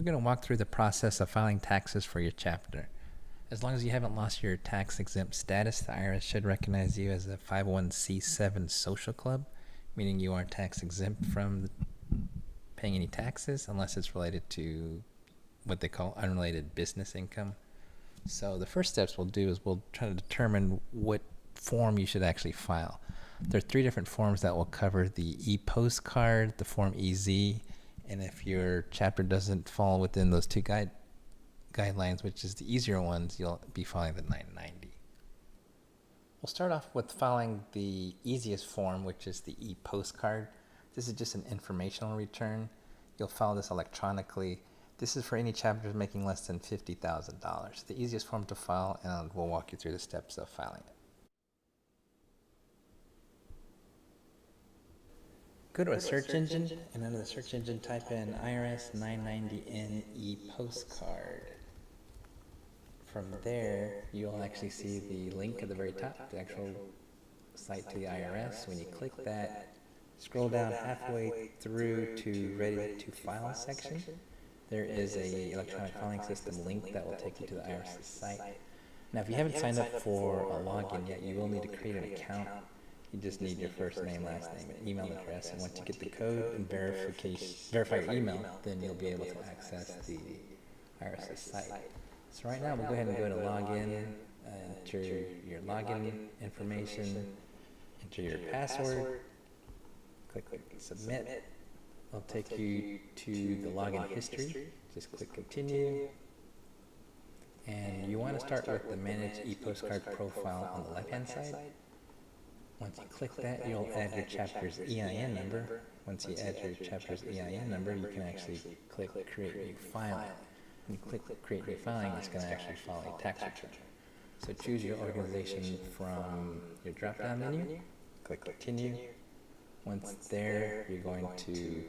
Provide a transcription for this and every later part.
We're going to walk through the process of filing taxes for your chapter. As long as you haven't lost your tax-exempt status, the IRS should recognize you as a 501c7 social club, meaning you are tax-exempt from paying any taxes unless it's related to what they call unrelated business income. So the first steps we'll do is we'll try to determine what form you should actually file. There are 3 different forms that will cover the e-postcard, the Form EZ, and if your chapter doesn't fall within those 2 guidelines, which is the easier ones, you'll be filing the 990. We'll start off with filing the easiest form, which is the e-postcard. This is just an informational return. You'll file this electronically. This is for any chapters making less than $50,000. The easiest form to file, and we'll walk you through the steps of filing it. Go to a search engine, and under the search engine type in IRS 990N e-postcard. From there, you'll actually see the link at the very top, the actual site to the IRS. When you click that, scroll down halfway through to Ready to File section. There is a electronic filing system link that will take you to the IRS's site. Now, if you haven't signed up for a login yet, you will need to create an account. You just need your first name, last name, and email address, and once you get the code and verify your email, then you'll be able to access the IRS's site. So right now, we'll go ahead and go to login, enter your login information, enter your password, click submit. It'll take you to the login history. Just click continue. And you want to start with the Manage ePostcard profile on the left-hand side. Once you click that, you'll add your chapter's EIN number. Once you add your chapter's EIN number, you can actually click Create New Filing. When you click Create New Filing, it's going to actually file a tax return. So choose your organization from your drop-down menu, click Continue. Once there, you're going to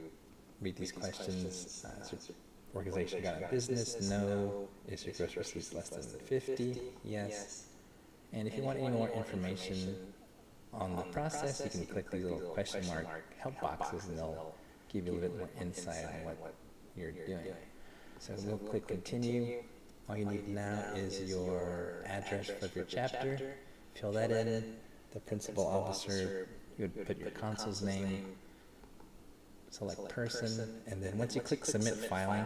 read these questions. Is your organization got a business? No. Is your gross receipts less than 50? Yes. And if you want any more information on the process, you can click these little question mark help boxes, and they'll give you a little bit more insight on what you're doing. So we'll click continue. All you need now is your address of your chapter. Fill that in. The principal officer, you would put your consul's name, select person, and then once you click submit filing,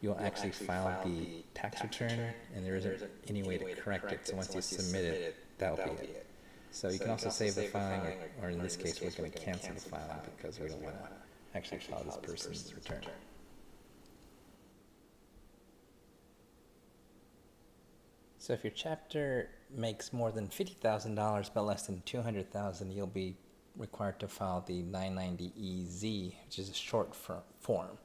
you'll actually file the tax return, and there isn't any way to correct it. So once you submit it, that'll be it. So you can also save the filing, or in this case, we're going to cancel the filing because we don't want to actually file this person's return. So if your chapter makes more than $50,000 but less than $200,000, you'll be required to file the 990EZ, which is a short form.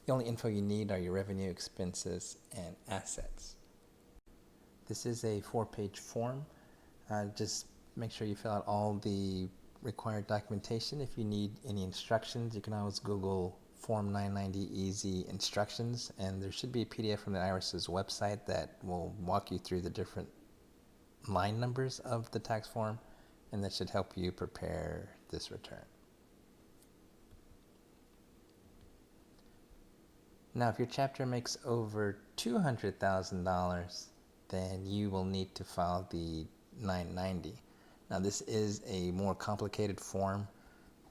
The only info you need are your revenue, expenses, and assets. This is a 4-page form. Just make sure you fill out all the required documentation. If you need any instructions, you can always Google Form 990EZ instructions, and there should be a PDF from the IRS's website that will walk you through the different line numbers of the tax form, and that should help you prepare this return. Now, if your chapter makes over $200,000, then you will need to file the 990. Now, this is a more complicated form.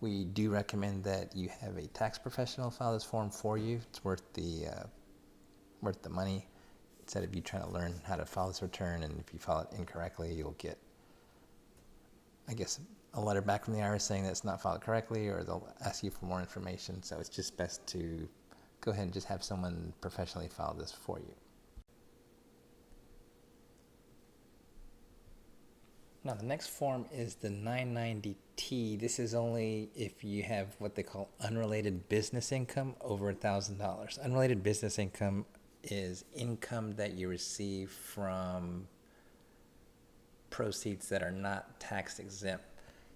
We do recommend that you have a tax professional file this form for you. It's worth the money, instead of you trying to learn how to file this return, and if you file it incorrectly, you'll get, I guess, a letter back from the IRS saying that it's not filed correctly, or they'll ask you for more information. So it's just best to go ahead and just have someone professionally file this for you. Now, the next form is the 990T. This is only if you have what they call unrelated business income over $1,000. Unrelated business income is income that you receive from proceeds that are not tax exempt.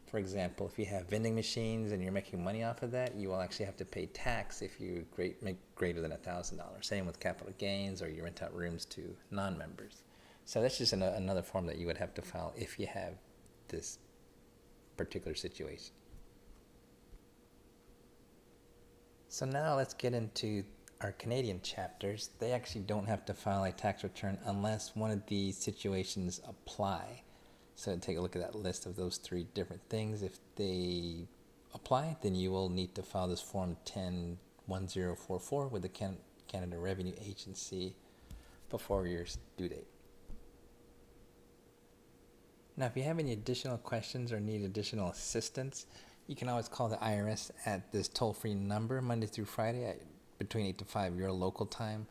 For example, if you have vending machines and you're making money off of that, you will actually have to pay tax if you make greater than $1,000. Same with capital gains, or you rent out rooms to non-members. So that's just another form that you would have to file if you have this particular situation. So now let's get into our Canadian chapters, they actually don't have to file a tax return unless one of these situations apply. So take a look at that list of those 3 different things. If they apply, then you will need to file this Form 101044 with the Canada Revenue Agency before your due date. Now, if you have any additional questions or need additional assistance, you can always call the IRS at this toll-free number Monday through Friday at between 8 to 5 your local time.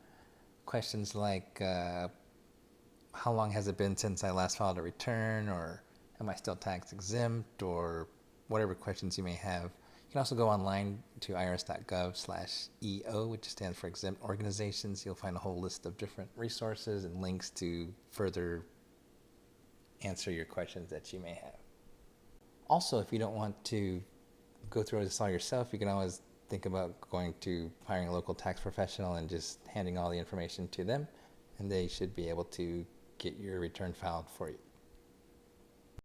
Questions like how long has it been since I last filed a return, or am I still tax exempt, or whatever questions you may have. You can also go online to irs.gov/EO, which stands for Exempt Organizations. You'll find a whole list of different resources and links to further answer your questions that you may have. Also, if you don't want to go through this all yourself, you can always think about going to hiring a local tax professional and just handing all the information to them, and they should be able to get your return filed for you.